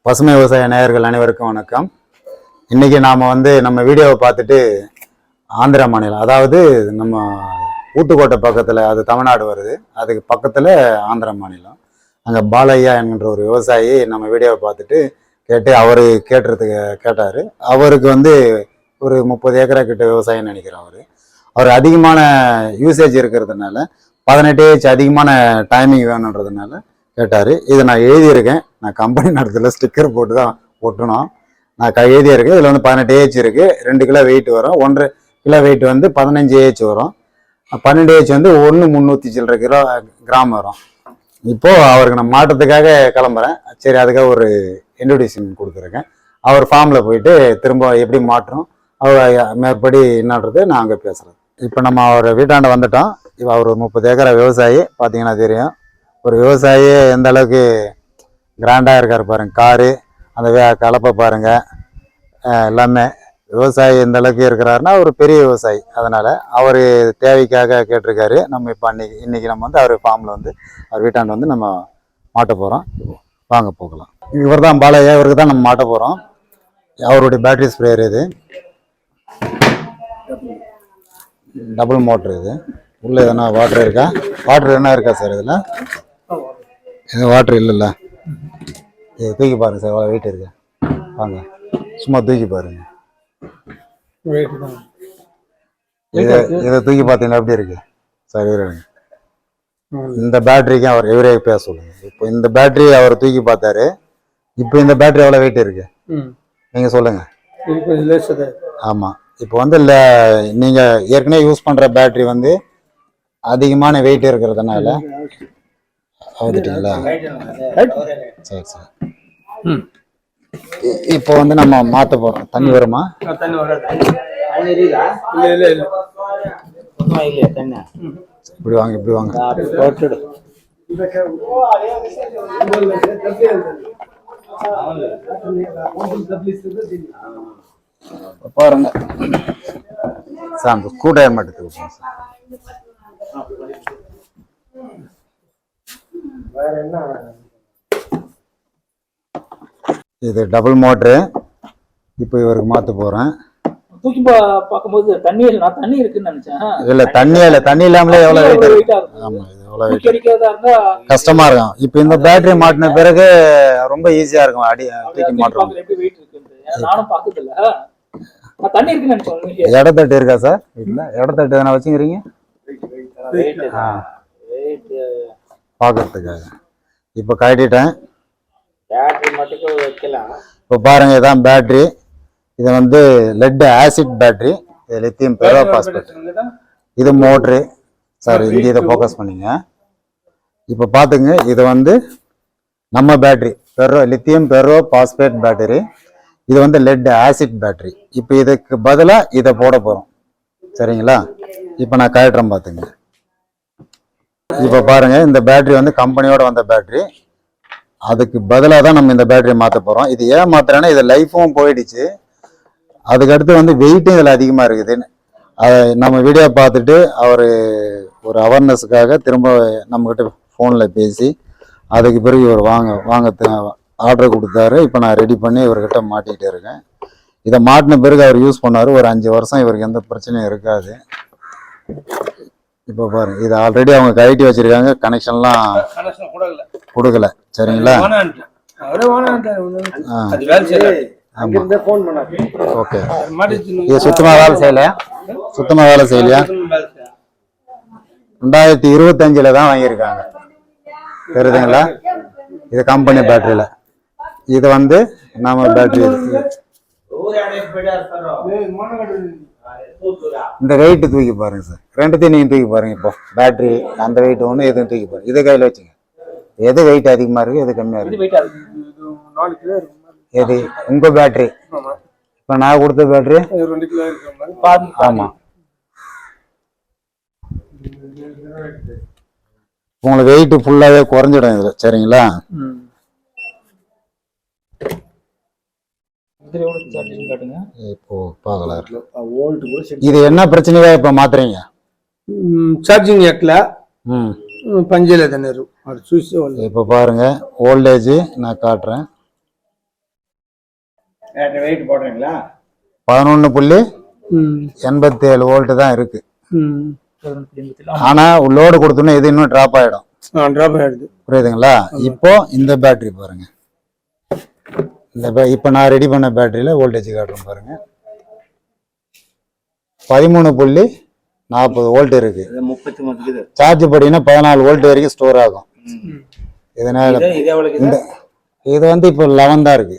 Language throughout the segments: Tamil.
பசுமை விவசாய நேயர்கள் அனைவருக்கும் வணக்கம். இன்னைக்கு நாம நம்ம வீடியோவை பார்த்துட்டு ஆந்திரா மாநிலம், அதாவது நம்ம ஊத்துக்கோட்டை பக்கத்தில், அது தமிழ்நாடு வருது, அதுக்கு பக்கத்தில் ஆந்திரா மாநிலம். அங்கே பாலையா என்கின்ற ஒரு விவசாயி நம்ம வீடியோவை பார்த்துட்டு அவர் கேட்டார். அவருக்கு ஒரு 30 ஏக்கரா கிட்ட விவசாயம் நினைக்கிறேன். அவர் அதிகமான யூசேஜ் இருக்கிறதுனால 18 அதிகமான டைமிங் வேணுன்றதுனால கேட்டார். இதை நான் எழுதியிருக்கேன். நான் கம்பெனி நடத்துல ஸ்டிக்கர் போட்டு தான் ஒட்டணும். நான் எழுதியிருக்கேன். இதில் 18 இருக்குது. 2 கிலோ வெயிட் வரும். 1.5 கிலோ வெயிட் 15 வரும். 12 1 300 கிராம் வரும். இப்போது அவருக்கு நான் மாற்றத்துக்காக கிளம்புறேன். சரி, அதுக்காக ஒரு இன்ட்ரோடியூஷன் கொடுத்துருக்கேன். அவர் ஃபார்மில் போயிட்டு திரும்ப எப்படி மாற்றணும், அவர் மேற்படி என்னன்றது நான் அங்கே பேசுகிறேன். இப்போ நம்ம அவர் வீட்டாண்ட வந்துட்டோம். இப்போ அவர் 30 ஏக்கரா விவசாயி. பார்த்தீங்கன்னா தெரியும், ஒரு விவசாயி எந்த அளவுக்கு கிராண்டாக இருக்கார் பாருங்க. காரு, அந்த கலப்பை பாருங்க, எல்லாமே விவசாயி எந்த அளவுக்கு இருக்கிறாருன்னா ஒரு பெரிய விவசாயி. அதனால் அவர் தேவைக்காக கேட்டிருக்காரு. நம்ம இப்போ இன்னைக்கு நம்ம அவர் ஃபார்மில் அவர் வீட்டாண்டு நம்ம மாட்ட போகிறோம். வாங்க போகலாம். இவர் தான் பாலையா, இவருக்கு தான் நம்ம மாட்ட போகிறோம். அவருடைய பேட்டரி ஸ்ப்ரேயர் இது, டபுள் மோட்ரு. இது உள்ளே எதனா வாட்டர் இருக்கா? வாட்டர் என்ன இருக்கா சார் இதில்? இது வாட்டர் இல்லைல்ல. இது தூக்கி பாருங்க சார், எவ்வளோ வெயிட் இருக்கு. வாங்க, சும்மா தூக்கி பாருங்க. இதை தூக்கி பார்த்தீங்கன்னா எப்படி இருக்கு சார்? இந்த பேட்டரிக்கு இவரே பேச சொல்லுங்க. இப்போ இந்த பேட்டரி அவர் தூக்கி பார்த்தாரு. இப்போ இந்த பேட்டரி எவ்வளோ வெயிட் இருக்கு நீங்க சொல்லுங்க. ஆமாம், இப்போ நீங்கள் ஏற்கனவே யூஸ் பண்ணுற பேட்டரி அதிகமான வெயிட் இருக்கிறதுனால வந்துட்டீங்களா? சரி சரி. இப்போ நம்ம மாற்ற போகிறோம். தண்ணி வருமா? இப்படி வாங்க, இப்படி வாங்க. பாருங்க சார், ஸ்க்ரூ டிரைவர் மட்டும் சார். இது டபுள் மோட்ரு. இப்போ இவருக்கு மாற்ற போகிறேன். தூக்கி பார்க்கும்போது தண்ணி இருக்குன்னு நினைச்சேன். இல்ல, தண்ணி இல்லாமலே எவ்வளவு வெயிட் இருக்கும். ஆமா, இது எவ்வளவு வெயிட் கஷ்டமா இருக்கும். இப்போ இந்த பேட்டரி மாட்டின பிறகு ரொம்ப ஈஸியா இருக்கும். தூக்கி மாட்டுறோம். நானும் பார்த்தது இல்ல. தண்ணி இருக்குன்னு நினைச்சேன். இடத்தட்டு இருக்கா சார் வீட்டுல? இடத்தட்டு எதனா வச்சுக்கிறீங்க பாக்கிறதுக்காக? இப்போ கட்டிட்டேன். இப்போ பாருங்க, இதான் பேட்டரி. இது லெட் ஆசிட் பேட்டரி. இது லித்தியம் பெரோ பாஸ்பேட். இது மோட்ரு சார். இதை ஃபோக்கஸ் பண்ணிங்க. இப்போ பார்த்துங்க, இது நம்ம battery lithium ferro phosphate battery. இது லெட் ஆசிட் பேட்டரி. இப்போ இதுக்கு பதிலாக இதை போட போகிறோம். சரிங்களா? இப்போ நான் கழட்டுறேன் பார்த்துங்க. இப்போ பாருங்க, இந்த பேட்டரி கம்பெனியோட வந்த பேட்டரி. அதுக்கு பதிலாக தான் நம்ம இந்த பேட்டரியை மாற்ற போகிறோம். இது ஏன் மாற்றுறேன்னா, இது லைஃபும் போயிடுச்சு. அதுக்கடுத்து வெயிட்டும் இதில் அதிகமாக இருக்குது. நம்ம வீடியோ பார்த்துட்டு அவர் ஒரு அவேர்னஸுக்காக திரும்ப நம்மக்கிட்ட ஃபோனில் பேசி அதுக்கு பிறகு இவர் வாங்க ஆர்டர் கொடுத்தாரு. இப்போ நான் ரெடி பண்ணி இவர்கிட்ட மாட்டிகிட்டே இருக்கேன். இதை மாட்டின பிறகு அவர் யூஸ் பண்ணார். ஒரு 5 வருஷம் இவருக்கு எந்த பிரச்சனையும் இருக்காது. இப்போ பாருங்க, இது ஆல்ரெடி அவங்க கழட்டி வச்சிருக்காங்க. கனெக்ஷன்லாம் கொடுக்கல. சரிங்களா? ஓகே. இது சுத்தமாக வேலை செய்யலையா? 2025 தான் வாங்கியிருக்காங்க. தெரியுதுங்களா? இது கம்பெனி பேட்டரியில். இது நம்ம பேட்டரி. இந்த வெயிட் தூக்கி பாருங்க சார். ரெண்டுத்தையும் நீங்க தூக்கி பாருங்க. இப்போ பேட்டரி அந்த வெயிட் ஒன்று, எதுவும் தூக்கி பாருங்க. இதை கையில் வச்சுங்க. எது வெயிட் அதிகமா இருக்கு, எது கம்மியா இருக்கு? எது உங்க பேட்டரி? இப்ப நான் கொடுத்த பேட்டரி 2 கிலோ இருக்கு. ஆமா, உங்களுக்கு வெயிட் ஃபுல்லாவே குறைஞ்சிடும் இதுல. சரிங்களா? இப்போ பார்க்கலாம். இது என்ன பிரச்சனையா இப்ப மாத்துறீங்க? சார்ஜிங் ஏக்கல பஞ்சல தானே. இப்போ பாருங்க, வோல்டேஜ் நான் காட்டுறேன். வெயிட் போடுறீங்களா? 11.87 வோல்ட் தான் இருக்கு. ம். ஆனா லோடு கொடுத்தோன்னே இது இன்னும் டிராப் ஆயிடும். ட்ராப் ஆயிடுது. புரியுதுங்களா? இப்போ இந்த பேட்டரி பாருங்க. இப்போ நான் ரெடி பண்ண பேட்டரியில வோல்டேஜ் காட்டுறேன் பாருங்க. 13.40 வோல்ட் இருக்கு. 33 சார்ஜ் போட்டீங்கன்னா 14 வோல்ட் வரைக்கும் ஸ்டோர் ஆகும். இதனால இந்த இது வந்து இப்போ 11 தான் இருக்கு.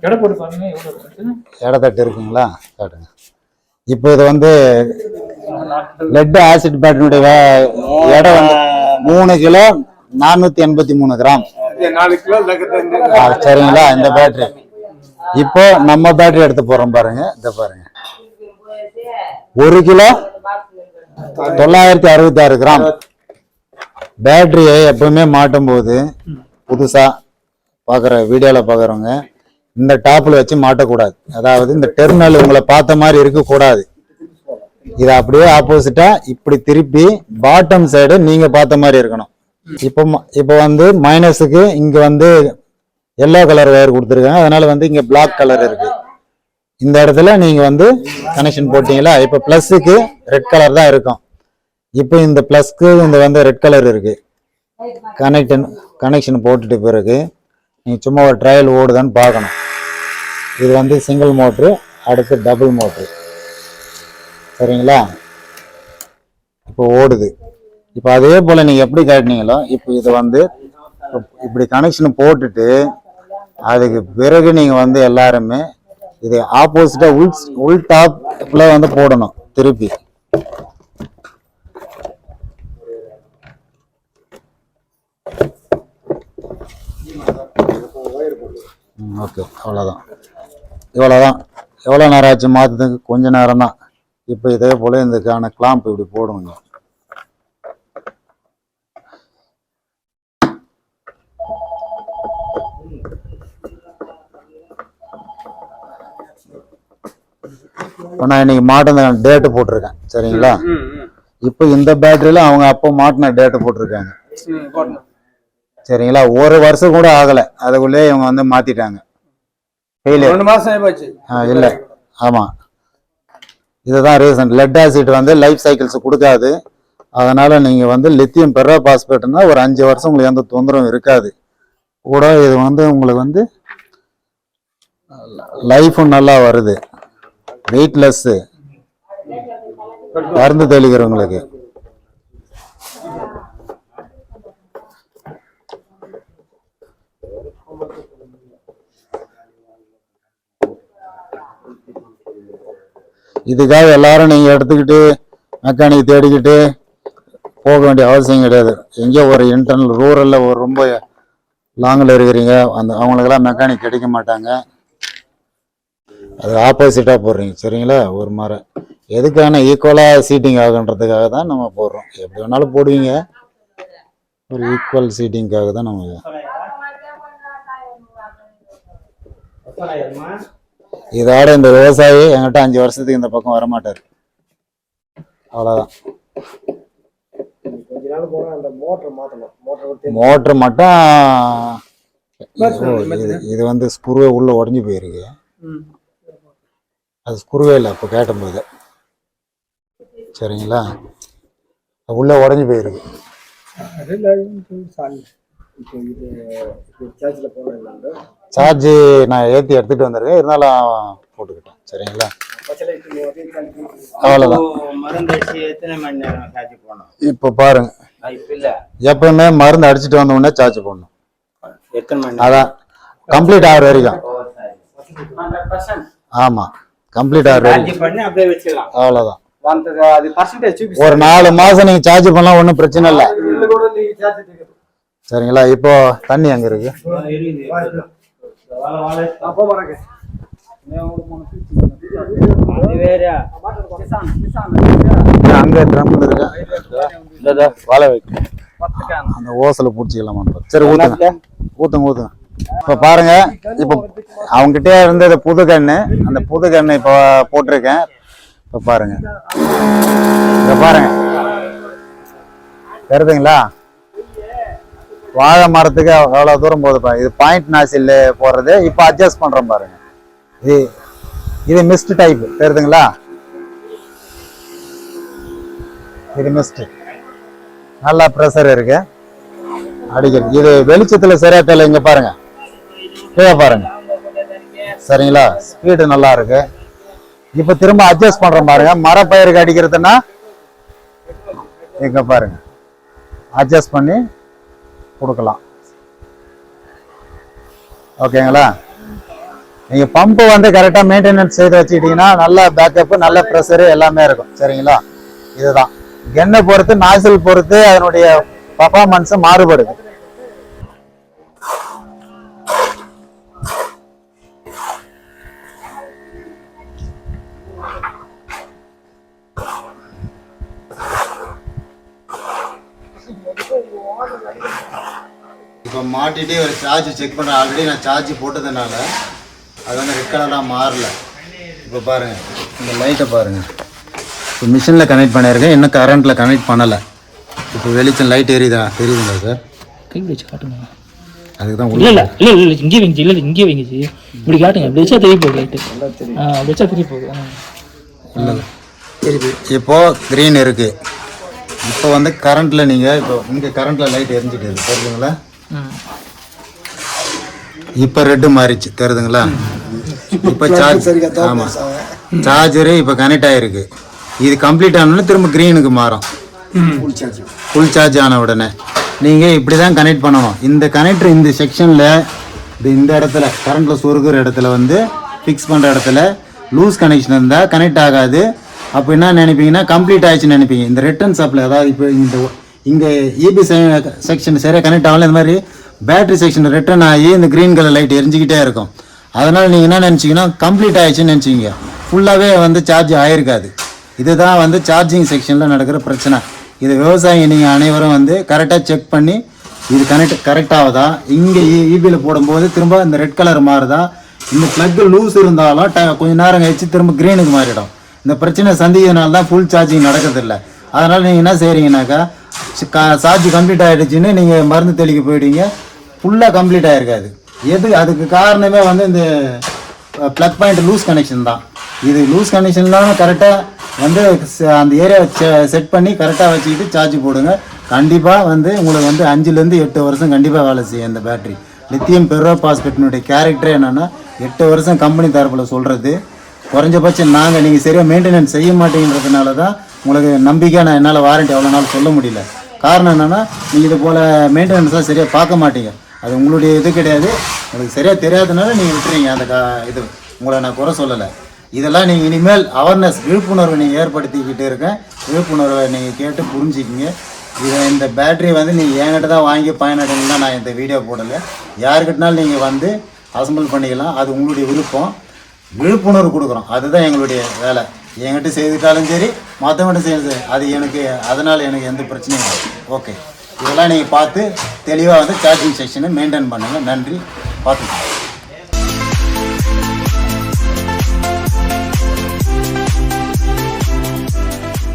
எடை போட்டு பாருங்க எவ்வளவு இருக்கு. இடத்தட்டு இருக்குங்களா? காட்டுங்க. இப்போ இது வந்து லெட் ஆசிட் பேட்டரியுடைய எடை வந்து 3 கிலோ 483 கிராம். 4 கிலோ சரிங்களா? இந்த பேட்டரி இப்போ நம்ம பேட்டரி எடுத்து போறோம் பாருங்க. இத பாருங்க, 1 கிலோ 966 கிராம். பேட்டரியை எப்பவுமே மாட்டும் போது புதுசா பாக்குற வீடியோல பாக்குறவங்க இந்த டாப்ல வச்சு மாட்டக்கூடாது. அதாவது இந்த டெர்மினல் உங்களை பார்த்த மாதிரி இருக்க கூடாது. இது அப்படியே ஆப்போசிட்டா இப்படி திருப்பி பாட்டம் சைடு நீங்க பார்த்த மாதிரி இருக்கணும். இப்போ வந்து மைனஸுக்கு இங்க வந்து எல்லோ கலர் வயர் கொடுத்துருக்காங்க. அதனால வந்து இங்க பிளாக் கலர் இருக்கு. இந்த இடத்துல நீங்க வந்து கனெக்ஷன் போட்டீங்களா? இப்போ பிளஸுக்கு ரெட் கலர் தான் இருக்கும். இப்போ இந்த பிளஸ்க்கு இந்த வந்து ரெட் கலர் இருக்கு. கனெக்ஷன் போட்டுட்டு பிறகு நீங்க சும்மா ஒரு ட்ரையல் ஓடுதான்னு பார்க்கணும். இது வந்து சிங்கிள் மோட்ரு, அடுத்து டபுள் மோட்ரு. சரிங்களா? இப்போ ஓடுது. இப்போ அதே போல நீங்க எப்படி காட்டினீங்களோ இப்போ இதை வந்து இப்படி கனெக்ஷன் போட்டுட்டு அதுக்கு பிறகு நீங்க வந்து எல்லாருமே இது ஆப்போசிட்டா உள் டாப்ல வந்து போடணும் திருப்பி. ஓகே, அவ்வளோதான். இவ்வளோதான். எவ்வளோ நேரம் ஆச்சு மாற்றுறதுக்கு? கொஞ்ச நேரம் தான். இப்போ இதே போல் இதுக்கான கிளாம்ப் இப்படி போடுங்க. இப்போ நான் இன்னைக்கு மாட்டின டேட்டு போட்டிருக்கேன். சரிங்களா? இப்போ இந்த பேட்டரியில அவங்க அப்போ மாட்டின டேட்டு போட்டிருக்காங்க. சரிங்களா? 1 வருஷம் கூட ஆகலை, அதுக்குள்ளே இவங்க வந்து மாத்திட்டாங்க. 2 மாசம் ஆச்சு. இல்ல, ஆமா, இதுதான் ரீசன். லெட் ஆசிட் வந்து லைஃப் சைக்கிள்ஸ் கொடுக்காது. அதனால நீங்க வந்து லித்தியம் பெரா பாஸ்பேட்னா ஒரு 5 வருஷம் உங்களுக்கு எந்த தொந்தரவும் இருக்காது. கூட இது வந்து உங்களுக்கு வந்து லைஃபும் நல்லா வருது. வெயிட்லெஸ் மருந்து தெளிக்கிறவங்களுக்கு. இதுக்காக எல்லாரும் நீங்க எடுத்துக்கிட்டு மெக்கானிக் தேடிக்கிட்டு போக வேண்டிய அவசியம் கிடையாது. எங்கேயோ ஒரு இன்டர்னல் ரூரல்ல ஒரு ரொம்ப லாங்கில் இருக்கிறீங்க, அவங்களுக்கெல்லாம் மெக்கானிக் கிடைக்க மாட்டாங்க. அது ஆப்போசிட்டா போடுறீங்க. சரிங்களா? ஒரு மாதிரி எதுக்கான ஈக்குவலா சீட்டிங் ஆகுன்றதுக்காக தான் நம்ம போடுறோம். எப்படி வேணாலும் போடுவீங்க, ஒரு ஈக்குவல் சீட்டிங்காக தான் நம்ம. இதோட இந்த விவசாயி என்கிட்ட 5 வருஷத்துக்கு இந்த பக்கம் வரமாட்டாரு. அவ்வளவுதான். மோட்டர் மட்டும் இது வந்து ஸ்க்ரூவே உள்ள உடஞ்சி போயிருக்கு. அது ஸ்க்ரூவே இல்லை அப்போ கேட்டும்போது. சரிங்களா? உள்ள உடஞ்சி போயிருக்கு. சார்ஜ் நான் ஏற்றி எடுத்துட்டு வந்திருக்கேன், இருந்தாலும் போட்டுக்கிட்டேன். சரிங்களா? அவ்வளோதான். இப்போ பாருங்க, எப்பவுமே மருந்து அடிச்சுட்டு வந்த உடனே சார்ஜ் போடணும். அதான் கம்ப்ளீட் ஆகிற வரைக்கும். ஆமா, கம்ப்ளீட் ஆகிற வரைக்கும். அவ்வளோதான். ஒரு 4 மாசம் நீங்க சார்ஜ் பண்ணலாம், ஒன்றும் பிரச்சனை இல்லை. சரிங்களா? இப்போ தண்ணி அங்க இருக்கு. அங்க ட்ரம்ல இருக்கா, வாழை வைக்க அந்த ஓசல பிடிச்சிக்கலாமா? சரி, ஊத்துங்க ஊத்துங்க. இப்ப பாருங்க, இப்ப அவங்க கிட்டே இருந்தது புது கண்ணு. அந்த புது கண்ணு இப்ப போட்டிருக்கேன். இப்ப பாருங்க, இங்க பாருங்க, தெரியுதுங்களா? வாழை மரத்துக்கு எவ்வளோ தூரம் போகுது பாருங்க. இது பாயிண்ட் நாசில் போடுறது. இப்போ அட்ஜஸ்ட் பண்ணுறோம் பாருங்க. இது மிஸ்ட் டைப் தெரியுதுங்களா? இது மிஸ்ட் நல்லா ப்ரெஷர் இருக்கு அடிக்கிறது. இது வெளிச்சத்தில் சரியா தெரியல. இங்க பாருங்க, கீழே பாருங்க. சரிங்களா? ஸ்பீடு நல்லா இருக்கு. இப்போ திரும்ப அட்ஜஸ்ட் பண்றோம் பாருங்க. மரப்பயிருக்கு அடிக்கிறதுன்னா இங்க பாருங்க, அட்ஜஸ்ட் பண்ணி கொடுக்கலாம். ஓகேங்களா? நீங்க பம்பு வந்து கரெக்டா மெயின்டெனன்ஸ் செய்து வச்சுக்கிட்டீங்கன்னா நல்ல பேக்கப், நல்ல ப்ரெஷரு எல்லாமே இருக்கும். சரிங்களா? இதுதான் கென்னை பொறுத்து, நாசில் பொறுத்து அதனுடைய பர்ஃபார்மன்ஸ் மாறுபடுது. இப்போ மாட்டிகிட்டே ஒரு சார்ஜ் செக் பண்ணுறேன். ஆல்ரெடி நான் சார்ஜ் போட்டதுனால அது வந்து ரெட் கலராக மாறல. இப்போ பாருங்கள், இந்த லைட்டை பாருங்கள். இப்போ மிஷினில் கனெக்ட் பண்ணியிருக்கேன், இன்னும் கரண்ட்டில் கனெக்ட் பண்ணலை. இப்போ வெளிச்சம் லைட் எரியுதா? தெரியுதுங்களா சார்? கை வச்சு காட்டுங்க. அதுக்கு தான் இல்லை இல்லை இல்லை இல்லை இங்கே வைங்க. இல்லை இங்கே வைங்க. இப்படி காட்டுங்க. இப்படி வச்சா தெரிய போகுது லைட்டு. அப்படி வச்சா தெரிய போகுது. இல்லை தெரியுது. இப்போது க்ரீன் இருக்குது. இப்போ வந்து கரண்ட்டில் நீங்கள் இப்போ இங்கே கரண்ட்டில் லைட் எரிஞ்சிட்டு இருக்கு தெரியுதுங்களா? இப்போ ரெட்டு மாறிச்சு தெரியுதுங்களா? இப்போ சார்ஜ், ஆமாம், சார்ஜரு இப்போ கனெக்ட் ஆகிருக்கு. இது கம்ப்ளீட் ஆனோடனே திரும்ப க்ரீனுக்கு மாறும். ஃபுல் சார்ஜ் ஆன உடனே நீங்கள் இப்படி தான் கனெக்ட் பண்ணணும். இந்த கனெக்டர் இந்த செக்ஷனில் இந்த இடத்துல கரண்ட்டில் சொருகிற இடத்துல வந்து ஃபிக்ஸ் பண்ணுற இடத்துல லூஸ் கனெக்ஷன் இருந்தால் கனெக்ட் ஆகாது. அப்போ என்ன நினைப்பீங்கன்னா கம்ப்ளீட் ஆயிடுச்சுன்னு நினைப்பீங்க. இந்த ரிட்டர்ன் சப்ளை, அதாவது இப்போ இங்கே இபி செக்ஷன் சரியாக கனெக்ட் ஆகல, இந்த மாதிரி பேட்டரி செக்ஷன் ரிட்டர்ன் ஆகி இந்த க்ரீன் கலர் லைட் எரிஞ்சிக்கிட்டே இருக்கும். அதனால் நீங்கள் என்ன நினச்சிங்கன்னா கம்ப்ளீட் ஆயிடுச்சுன்னு நினச்சிங்க. ஃபுல்லாகவே வந்து சார்ஜ் ஆகிருக்காது. இதுதான் வந்து சார்ஜிங் செக்ஷனில் நடக்கிற பிரச்சனை. இது விவசாயி நீங்கள் அனைவரும் வந்து கரெக்டாக செக் பண்ணி இது கரெக்ட் ஆகுதா, இங்கே இபியில் போடும்போது திரும்ப இந்த ரெட் கலர் மாறுதா, இந்த ப்ளக்கு லூஸ் இருந்தாலும் கொஞ்சம் நேரம் கழிச்சு திரும்ப க்ரீனுக்கு மாறிடும். இந்த பிரச்சனை சந்திக்கிறதுனால தான் ஃபுல் சார்ஜிங் நடக்கிறதில்ல. அதனால் நீங்கள் என்ன செய்கிறீங்கனாக்கா சார்ஜ் கம்ப்ளீட் ஆகிடுச்சின்னு நீங்கள் மருந்து தெளிக்க போயிடுவீங்க, ஃபுல்லாக கம்ப்ளீட் ஆகிருக்காது. அதுக்கு காரணமே வந்து இந்த ப்ளக் பாயிண்ட் லூஸ் கனெக்ஷன் தான். இது லூஸ் கனெக்ஷன் இல்லாமல் கரெக்டாக வந்து அந்த ஏரியாவை செட் பண்ணி கரெக்டாக வச்சுக்கிட்டு சார்ஜ் போடுங்க. கண்டிப்பாக வந்து உங்களுக்கு வந்து 5 to 8 வருஷம் கண்டிப்பாக வேலை செய்யும் இந்த பேட்ரி. லித்தியம் பெரோபாஸ்பேட்டினுடைய கேரக்டரே என்னென்னா 8 வருஷம் கம்பெனி தரப்பில் சொல்கிறது. குறைஞ்சபட்சம் நீங்கள் சரியாக மெயின்டெனன்ஸ் செய்ய மாட்டேங்கிறதுனால தான் உங்களுக்கு நம்பிக்கை நான் என்னால் வாரண்ட்டி எவ்வளோ நாள் சொல்ல முடியல. காரணம் என்னென்னா நீங்கள் இது போல் மெயின்டெனன்ஸாக சரியாக பார்க்க மாட்டீங்க. அது உங்களுடைய இது கிடையாது, உங்களுக்கு சரியாக தெரியாதனால நீங்கள் விட்டுறீங்க. அந்த இது உங்களை நான் குறை சொல்லலை. இதெல்லாம் நீங்கள் இனிமேல் அவேர்னஸ், விழிப்புணர்வை நீங்கள் ஏற்படுத்திக்கிட்டு இருக்கேன். விழிப்புணர்வை நீங்கள் கேட்டு புரிஞ்சுக்கிங்க. இந்த பேட்ரி வந்து நீங்கள் என்கிட்ட தான் வாங்கி பயனடைங்கன்னா நான் இந்த வீடியோ போடலை. யாருக்கிட்டனாலும் நீங்கள் வந்து அசம்பிள் பண்ணிக்கலாம், அது உங்களுடைய விருப்பம். விழிப்புணர்வு கொடுக்குறோம், அதுதான் எங்களுடைய வேலை. என்கிட்ட செய்துட்டாலும் சரி, மற்றவங்கிட்ட செய்யுது, அது எனக்கு அதனால் எனக்கு எந்த பிரச்சனையும் இல்லை. ஓகே, இதெல்லாம் நீங்கள் பார்த்து தெளிவாக வந்து சார்ஜிங் செக்ஷனை மெயின்டைன் பண்ணுங்கள். நன்றி, பார்த்துக்கலாம்.